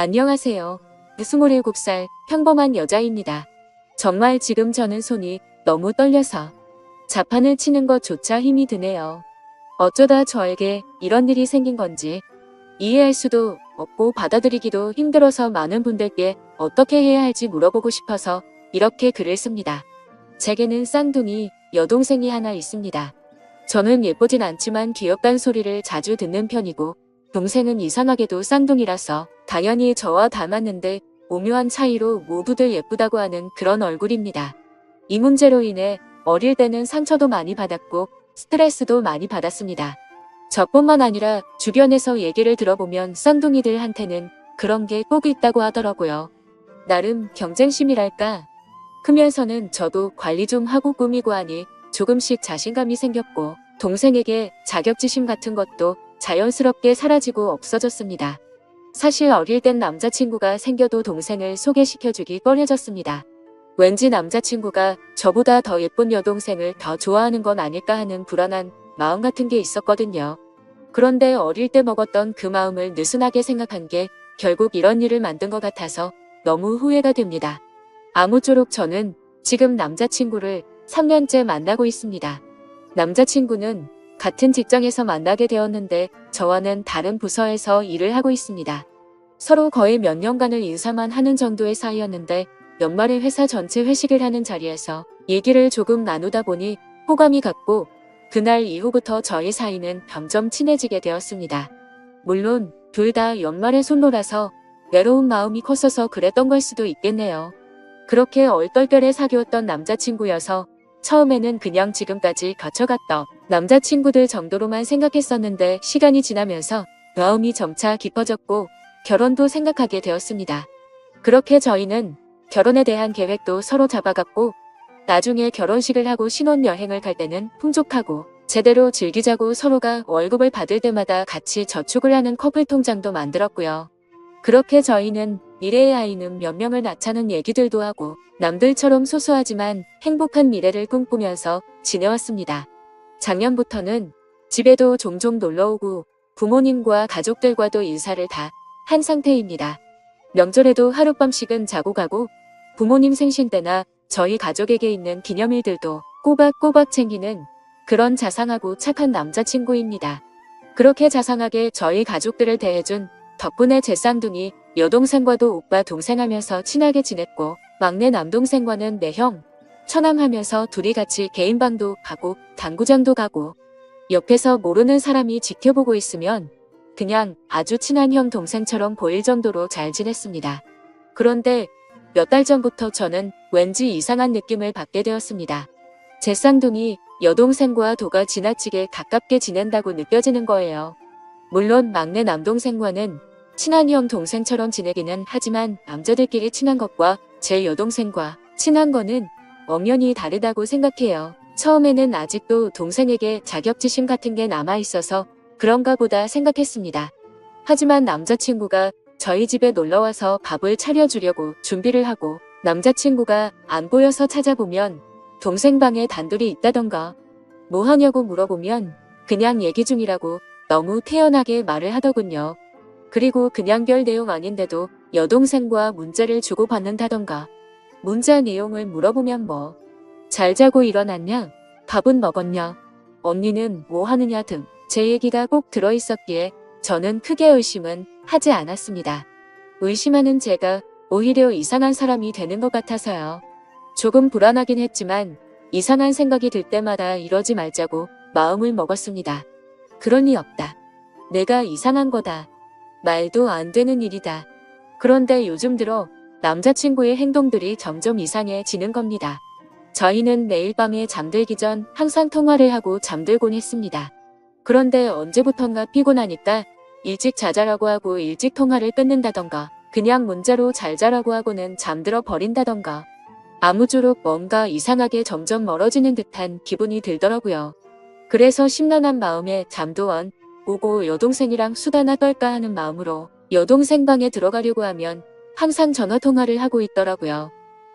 안녕하세요. 27살 평범한 여자입니다. 정말 지금 저는 손이 너무 떨려서 자판을 치는 것조차 힘이 드네요. 어쩌다 저에게 이런 일이 생긴 건지 이해할 수도 없고 받아들이기도 힘들어서 많은 분들께 어떻게 해야 할지 물어보고 싶어서 이렇게 글을 씁니다. 제게는 쌍둥이 여동생이 하나 있습니다. 저는 예쁘진 않지만 귀엽단 소리를 자주 듣는 편이고 동생은 이상하게도 쌍둥이라서 당연히 저와 닮았는데 오묘한 차이로 모두들 예쁘다고 하는 그런 얼굴입니다. 이 문제로 인해 어릴 때는 상처도 많이 받았고 스트레스도 많이 받았습니다. 저뿐만 아니라 주변에서 얘기를 들어보면 쌍둥이들한테는 그런 게 꼭 있다고 하더라고요. 나름 경쟁심이랄까? 크면서는 저도 관리 좀 하고 꾸미고 하니 조금씩 자신감이 생겼고 동생에게 자격지심 같은 것도 자연스럽게 사라지고 없어졌습니다. 사실 어릴 땐 남자친구가 생겨도 동생을 소개시켜주기 꺼려졌습니다. 왠지 남자친구가 저보다 더 예쁜 여동생을 더 좋아하는 건 아닐까 하는 불안한 마음 같은 게 있었거든요. 그런데 어릴 때 먹었던 그 마음을 느슨하게 생각한 게 결국 이런 일을 만든 것 같아서 너무 후회가 됩니다. 아무쪼록 저는 지금 남자친구를 3년째 만나고 있습니다. 남자친구는 같은 직장에서 만나게 되었는데 저와는 다른 부서에서 일을 하고 있습니다. 서로 거의 몇 년간을 인사만 하는 정도의 사이였는데 연말에 회사 전체 회식을 하는 자리에서 얘기를 조금 나누다 보니 호감이 갔고 그날 이후부터 저희 사이는 점점 친해지게 되었습니다. 물론 둘 다 연말에 솔로라서 외로운 마음이 컸어서 그랬던 걸 수도 있겠네요. 그렇게 얼떨결에 사귀었던 남자친구여서 처음에는 그냥 지금까지 거쳐갔던 남자친구들 정도로만 생각했었는데 시간이 지나면서 마음이 점차 깊어졌고 결혼도 생각하게 되었습니다. 그렇게 저희는 결혼에 대한 계획도 서로 잡아갔고 나중에 결혼식을 하고 신혼여행을 갈 때는 풍족하고 제대로 즐기자고 서로가 월급을 받을 때마다 같이 저축을 하는 커플 통장도 만들었고요. 그렇게 저희는 미래의 아이는 몇 명을 낳자는 얘기들도 하고 남들처럼 소소하지만 행복한 미래를 꿈꾸면서 지내왔습니다. 작년부터는 집에도 종종 놀러오고 부모님과 가족들과도 인사를 다 한 상태입니다. 명절에도 하룻밤씩은 자고 가고 부모님 생신 때나 저희 가족에게 있는 기념일들도 꼬박꼬박 챙기는 그런 자상하고 착한 남자친구입니다. 그렇게 자상하게 저희 가족들을 대해준 덕분에 제 쌍둥이 여동생과도 오빠 동생하면서 친하게 지냈고 막내 남동생과는 내형, 처남하면서 둘이 같이 개인방도 가고 당구장도 가고 옆에서 모르는 사람이 지켜보고 있으면 그냥 아주 친한 형 동생처럼 보일 정도로 잘 지냈습니다. 그런데 몇 달 전부터 저는 왠지 이상한 느낌을 받게 되었습니다. 제 쌍둥이 여동생과 도가 지나치게 가깝게 지낸다고 느껴지는 거예요. 물론 막내 남동생과는 친한 형 동생처럼 지내기는 하지만 남자들끼리 친한 것과 제 여동생과 친한 거는 엄연히 다르다고 생각해요. 처음에는 아직도 동생에게 자격지심 같은 게 남아있어서 그런가 보다 생각했습니다. 하지만 남자친구가 저희 집에 놀러와서 밥을 차려주려고 준비를 하고 남자친구가 안 보여서 찾아보면 동생 방에 단둘이 있다던가 뭐 하냐고 물어보면 그냥 얘기 중이라고 너무 태연하게 말을 하더군요. 그리고 그냥 별 내용 아닌데도 여동생과 문자를 주고받는다던가 문자 내용을 물어보면 뭐 잘 자고 일어났냐? 밥은 먹었냐? 언니는 뭐 하느냐 등 제 얘기가 꼭 들어있었기에 저는 크게 의심은 하지 않았습니다. 의심하는 제가 오히려 이상한 사람이 되는 것 같아서요. 조금 불안하긴 했지만 이상한 생각이 들 때마다 이러지 말자고 마음을 먹었습니다. 그럴 리 없다. 내가 이상한 거다. 말도 안 되는 일이다. 그런데 요즘 들어 남자친구의 행동들이 점점 이상해지는 겁니다. 저희는 매일 밤에 잠들기 전 항상 통화를 하고 잠들곤 했습니다. 그런데 언제부턴가 피곤하니까 일찍 자자라고 하고 일찍 통화를 끊는다던가 그냥 문자로 잘 자라고 하고는 잠들어 버린다던가 아무쪼록 뭔가 이상하게 점점 멀어지는 듯한 기분이 들더라고요. 그래서 심란한 마음에 잠도 안 오고 여동생이랑 수다나 떨까 하는 마음으로 여동생 방에 들어가려고 하면 항상 전화통화를 하고 있더라고요.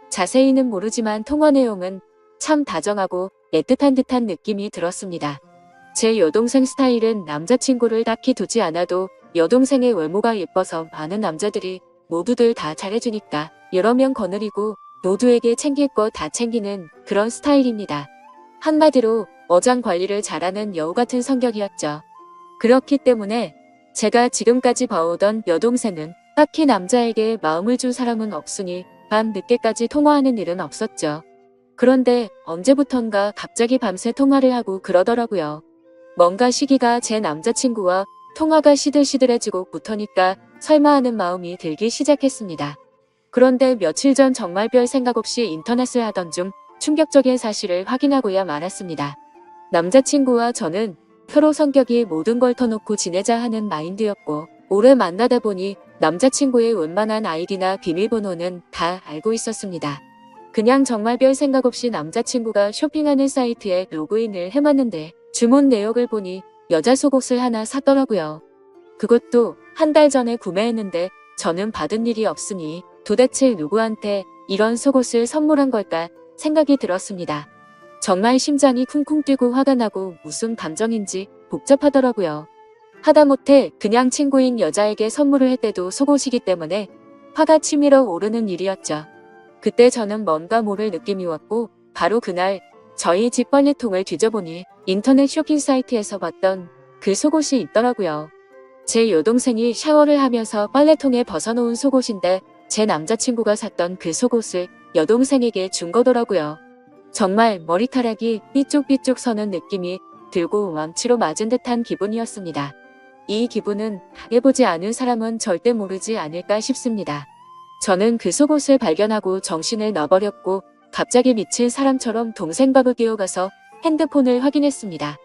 자세히는 모르지만 통화 내용은 참 다정하고 애틋한 듯한 느낌이 들었습니다. 제 여동생 스타일은 남자친구를 딱히 두지 않아도 여동생의 외모가 예뻐서 많은 남자들이 모두들 다 잘해주니까 여러 명 거느리고 모두에게 챙길 거 다 챙기는 그런 스타일입니다. 한마디로 어장 관리를 잘하는 여우 같은 성격이었죠. 그렇기 때문에 제가 지금까지 봐오던 여동생은 딱히 남자에게 마음을 준 사람은 없으니 밤 늦게까지 통화하는 일은 없었죠. 그런데 언제부턴가 갑자기 밤새 통화를 하고 그러더라고요. 뭔가 시기가 제 남자친구와 통화가 시들시들해지고 부터니까 설마 하는 마음이 들기 시작했습니다. 그런데 며칠 전 정말 별 생각 없이 인터넷을 하던 중 충격적인 사실을 확인하고야 말았습니다. 남자친구와 저는 서로 성격이 모든 걸 터놓고 지내자 하는 마인드였고 오래 만나다 보니 남자친구의 웬만한 아이디나 비밀번호는 다 알고 있었습니다. 그냥 정말 별 생각 없이 남자친구가 쇼핑하는 사이트에 로그인을 해봤는데 주문 내역을 보니 여자 속옷을 하나 샀더라고요. 그것도 한 달 전에 구매했는데 저는 받은 일이 없으니 도대체 누구한테 이런 속옷을 선물한 걸까 생각이 들었습니다. 정말 심장이 쿵쿵 뛰고 화가 나고 무슨 감정인지 복잡하더라고요. 하다못해 그냥 친구인 여자에게 선물을 했대도 속옷이기 때문에 화가 치밀어 오르는 일이었죠. 그때 저는 뭔가 모를 느낌이 왔고 바로 그날 저희 집 빨래통을 뒤져보니 인터넷 쇼핑 사이트에서 봤던 그 속옷이 있더라고요. 제 여동생이 샤워를 하면서 빨래통에 벗어놓은 속옷인데 제 남자친구가 샀던 그 속옷을 여동생에게 준 거더라고요. 정말 머리카락이 삐쭉삐쭉 서는 느낌이 들고 망치로 맞은 듯한 기분이었습니다. 이 기분은 당해보지 않은 사람은 절대 모르지 않을까 싶습니다. 저는 그 속옷을 발견하고 정신을 놔버렸고 갑자기 미친 사람처럼 동생 밥을 끼워가서 핸드폰을 확인했습니다.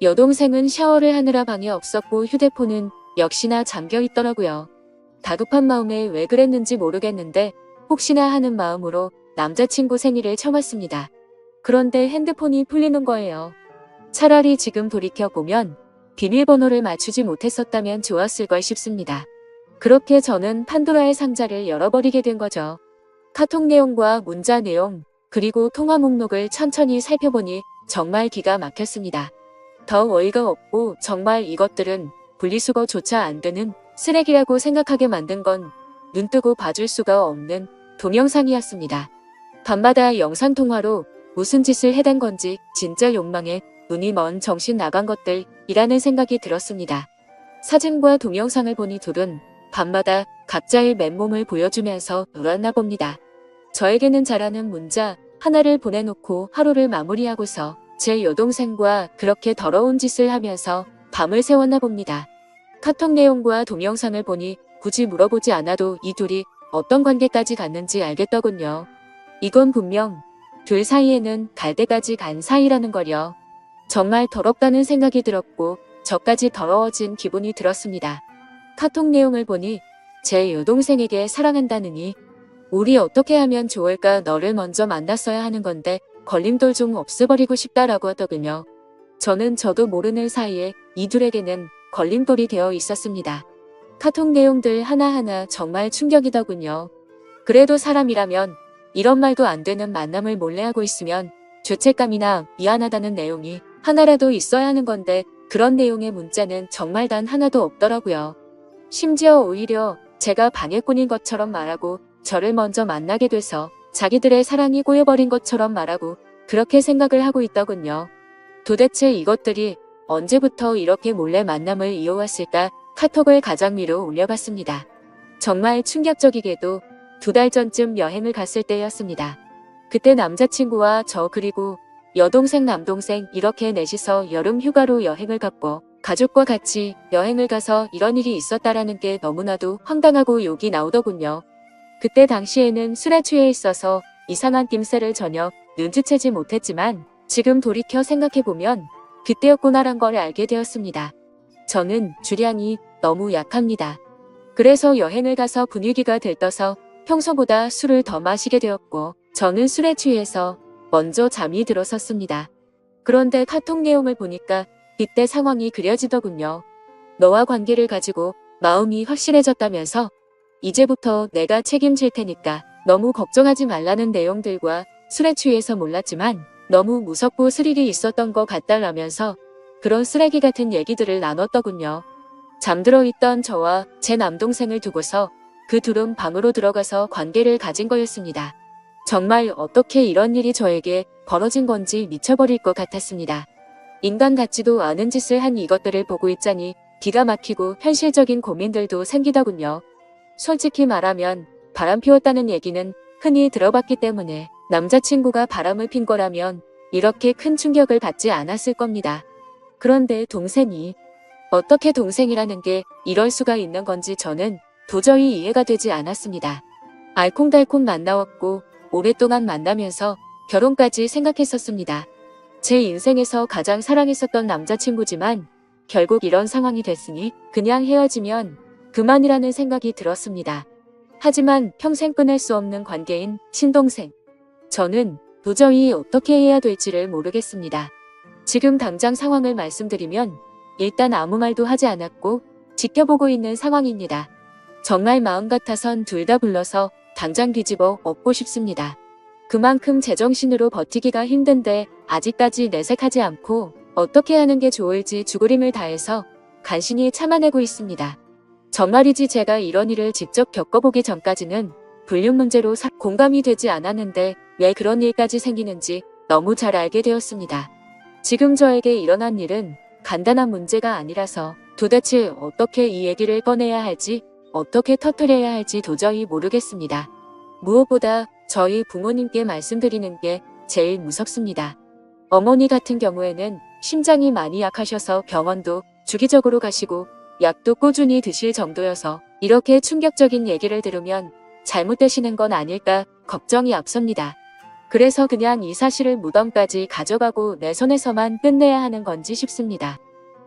여동생은 샤워를 하느라 방에 없었고 휴대폰은 역시나 잠겨 있더라고요. 다급한 마음에 왜 그랬는지 모르겠는데 혹시나 하는 마음으로 남자친구 생일을 참았습니다. 그런데 핸드폰이 풀리는 거예요. 차라리 지금 돌이켜보면 비밀번호를 맞추지 못했었다면 좋았을 걸 싶습니다. 그렇게 저는 판도라의 상자를 열어버리게 된 거죠. 카톡 내용과 문자 내용 그리고 통화 목록을 천천히 살펴보니 정말 기가 막혔습니다. 더 어이가 없고 정말 이것들은 분리수거조차 안 되는 쓰레기라고 생각하게 만든 건 눈뜨고 봐줄 수가 없는 동영상이었습니다. 밤마다 영상통화로 무슨 짓을 해댄 건지 진짜 욕망에 눈이 먼 정신 나간 것들이라는 생각이 들었습니다. 사진과 동영상을 보니 둘은 밤마다 각자의 맨몸을 보여주면서 놀았나 봅니다. 저에게는 잘하는 문자 하나를 보내놓고 하루를 마무리하고서 제 여동생과 그렇게 더러운 짓을 하면서 밤을 새웠나 봅니다. 카톡 내용과 동영상을 보니 굳이 물어보지 않아도 이 둘이 어떤 관계까지 갔는지 알겠더군요. 이건 분명 둘 사이에는 갈 때까지 간 사이라는 거요. 정말 더럽다는 생각이 들었고 저까지 더러워진 기분이 들었습니다. 카톡 내용을 보니 제 여동생에게 사랑한다느니 우리 어떻게 하면 좋을까 너를 먼저 만났어야 하는 건데 걸림돌 좀 없애버리고 싶다라고 하더군요. 저도 모르는 사이에 이 둘에게는 걸림돌이 되어 있었습니다. 카톡 내용들 하나하나 정말 충격이더군요. 그래도 사람이라면 이런 말도 안 되는 만남을 몰래 하고 있으면 죄책감이나 미안하다는 내용이 하나라도 있어야 하는 건데 그런 내용의 문자는 정말 단 하나도 없더라고요. 심지어 오히려 제가 방해꾼인 것처럼 말하고 저를 먼저 만나게 돼서 자기들의 사랑이 꼬여버린 것처럼 말하고 그렇게 생각을 하고 있더군요. 도대체 이것들이 언제부터 이렇게 몰래 만남을 이어왔을까 카톡을 가장 위로 올려봤습니다. 정말 충격적이게도 2달 전쯤 여행을 갔을 때였습니다. 그때 남자친구와 저 그리고 여동생 남동생 이렇게 넷이서 여름 휴가로 여행을 갔고 가족과 같이 여행을 가서 이런 일이 있었다라는 게 너무나도 황당하고 욕이 나오더군요. 그때 당시에는 술에 취해 있어서 이상한 낌새를 전혀 눈치채지 못했지만 지금 돌이켜 생각해보면 그때였구나란 걸 알게 되었습니다. 저는 주량이 너무 약합니다. 그래서 여행을 가서 분위기가 들떠서 평소보다 술을 더 마시게 되었고 저는 술에 취해서 먼저 잠이 들었었습니다. 그런데 카톡 내용을 보니까 그때 상황이 그려지더군요. 너와 관계를 가지고 마음이 확실해졌다면서 이제부터 내가 책임질 테니까 너무 걱정하지 말라는 내용들과 술에 취해서 몰랐지만 너무 무섭고 스릴이 있었던 것 같다라면서 그런 쓰레기 같은 얘기들을 나눴더군요. 잠들어 있던 저와 제 남동생을 두고서 그 둘은 방으로 들어가서 관계를 가진 거였습니다. 정말 어떻게 이런 일이 저에게 벌어진 건지 미쳐버릴 것 같았습니다. 인간 같지도 않은 짓을 한 이것들을 보고 있자니 기가 막히고 현실적인 고민들도 생기더군요. 솔직히 말하면 바람 피웠다는 얘기는 흔히 들어봤기 때문에 남자친구가 바람을 핀 거라면 이렇게 큰 충격을 받지 않았을 겁니다. 그런데 동생이 어떻게 동생이라는 게 이럴 수가 있는 건지 저는 도저히 이해가 되지 않았습니다. 알콩달콩 만나왔고 오랫동안 만나면서 결혼까지 생각했었습니다. 제 인생에서 가장 사랑했었던 남자친구지만 결국 이런 상황이 됐으니 그냥 헤어지면 그만이라는 생각이 들었습니다. 하지만 평생 끊을 수 없는 관계인 친동생. 저는 도저히 어떻게 해야 될지를 모르겠습니다. 지금 당장 상황을 말씀드리면 일단 아무 말도 하지 않았고 지켜보고 있는 상황입니다. 정말 마음 같아선 둘 다 불러서 당장 뒤집어 엎고 싶습니다. 그만큼 제정신으로 버티기가 힘든데 아직까지 내색하지 않고 어떻게 하는 게 좋을지 죽으림을 다해서 간신히 참아내고 있습니다. 정말이지 제가 이런 일을 직접 겪어보기 전까지는 불륜 문제로 공감이 되지 않았는데 왜 그런 일까지 생기는지 너무 잘 알게 되었습니다. 지금 저에게 일어난 일은 간단한 문제가 아니라서 도대체 어떻게 이 얘기를 꺼내야 할지 어떻게 터뜨려야 할지 도저히 모르겠습니다. 무엇보다 저희 부모님께 말씀드리는 게 제일 무섭습니다. 어머니 같은 경우에는 심장이 많이 약하셔서 병원도 주기적으로 가시고 약도 꾸준히 드실 정도여서 이렇게 충격적인 얘기를 들으면 잘못되시는 건 아닐까 걱정이 앞섭니다. 그래서 그냥 이 사실을 무덤까지 가져가고 내 손에서만 끝내야 하는 건지 싶습니다.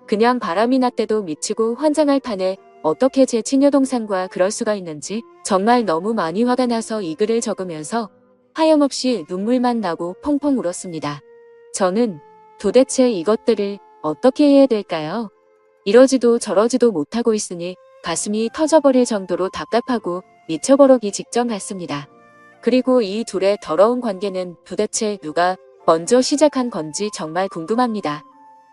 그냥 바람이 났대도 미치고 환장할 판에 어떻게 제 친여동생과 그럴 수가 있는지 정말 너무 많이 화가 나서 이 글을 적으면서 하염없이 눈물만 나고 펑펑 울었습니다. 저는 도대체 이것들을 어떻게 해야 될까요? 이러지도 저러지도 못하고 있으니 가슴이 터져버릴 정도로 답답하고 미쳐버리기 직전 같습니다. 그리고 이 둘의 더러운 관계는 도대체 누가 먼저 시작한 건지 정말 궁금합니다.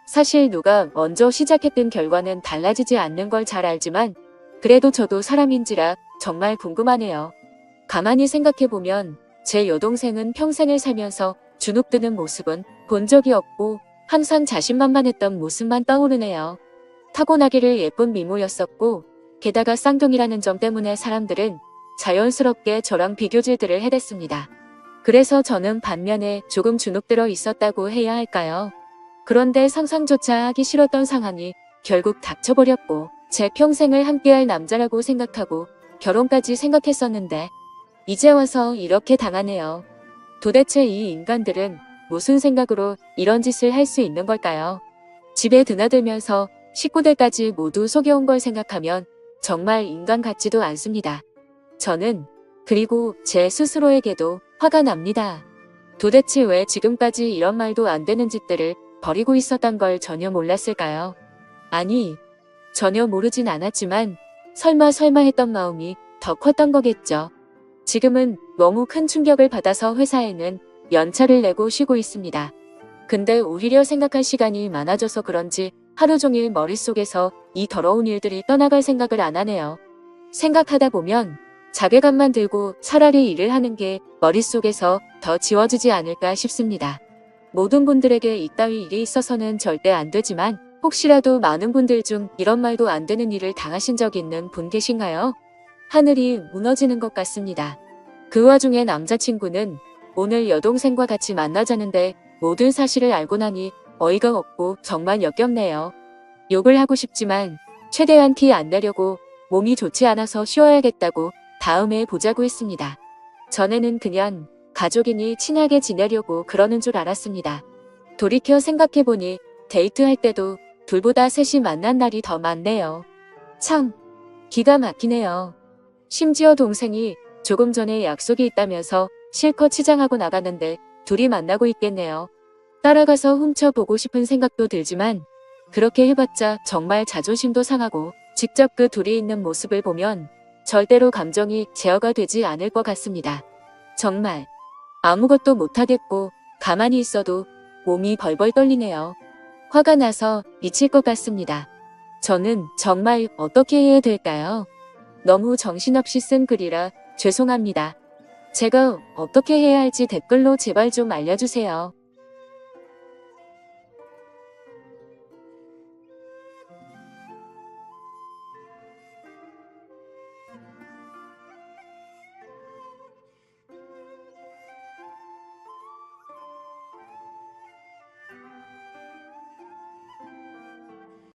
사실 누가 먼저 시작했든 결과는 달라지지 않는 걸 잘 알지만 그래도 저도 사람인지라 정말 궁금하네요. 가만히 생각해보면 제 여동생은 평생을 살면서 주눅드는 모습은 본 적이 없고 항상 자신만만했던 모습만 떠오르네요. 타고나기를 예쁜 미모였었고 게다가 쌍둥이라는 점 때문에 사람들은 자연스럽게 저랑 비교질들을 해댔습니다. 그래서 저는 반면에 조금 주눅들어 있었다고 해야 할까요? 그런데 상상조차 하기 싫었던 상황이 결국 닥쳐버렸고 제 평생을 함께할 남자라고 생각하고 결혼까지 생각했었는데 이제 와서 이렇게 당하네요. 도대체 이 인간들은 무슨 생각으로 이런 짓을 할 수 있는 걸까요? 집에 드나들면서 식구들까지 모두 속여온 걸 생각하면 정말 인간 같지도 않습니다. 저는 그리고 제 스스로에게도 화가 납니다. 도대체 왜 지금까지 이런 말도 안 되는 짓들을 버리고 있었던 걸 전혀 몰랐을까요? 아니, 전혀 모르진 않았지만 설마 했던 마음이 더 컸던 거겠죠. 지금은 너무 큰 충격을 받아서 회사에는 연차를 내고 쉬고 있습니다. 근데 오히려 생각할 시간이 많아져서 그런지 하루 종일 머릿속에서 이 더러운 일들이 떠나갈 생각을 안 하네요. 생각하다 보면 자괴감만 들고 차라리 일을 하는 게 머릿속에서 더 지워지지 않을까 싶습니다. 모든 분들에게 이따위 일이 있어서는 절대 안 되지만 혹시라도 많은 분들 중 이런 말도 안 되는 일을 당하신 적 있는 분 계신가요? 하늘이 무너지는 것 같습니다. 그 와중에 남자친구는 오늘 여동생과 같이 만나자는데 모든 사실을 알고 나니 어이가 없고 정말 역겹네요. 욕을 하고 싶지만 최대한 티 안 내려고 몸이 좋지 않아서 쉬어야겠다고 다음에 보자고 했습니다. 전에는 그냥 가족이니 친하게 지내려고 그러는 줄 알았습니다. 돌이켜 생각해보니 데이트할 때도 둘보다 셋이 만난 날이 더 많네요. 참 기가 막히네요. 심지어 동생이 조금 전에 약속이 있다면서 실컷 치장하고 나갔는데 둘이 만나고 있겠네요. 따라가서 훔쳐보고 싶은 생각도 들지만 그렇게 해봤자 정말 자존심도 상하고 직접 그 둘이 있는 모습을 보면 절대로 감정이 제어가 되지 않을 것 같습니다. 정말 아무것도 못하겠고 가만히 있어도 몸이 벌벌 떨리네요. 화가 나서 미칠 것 같습니다. 저는 정말 어떻게 해야 될까요? 너무 정신없이 쓴 글이라 죄송합니다. 제가 어떻게 해야 할지 댓글로 제발 좀 알려주세요.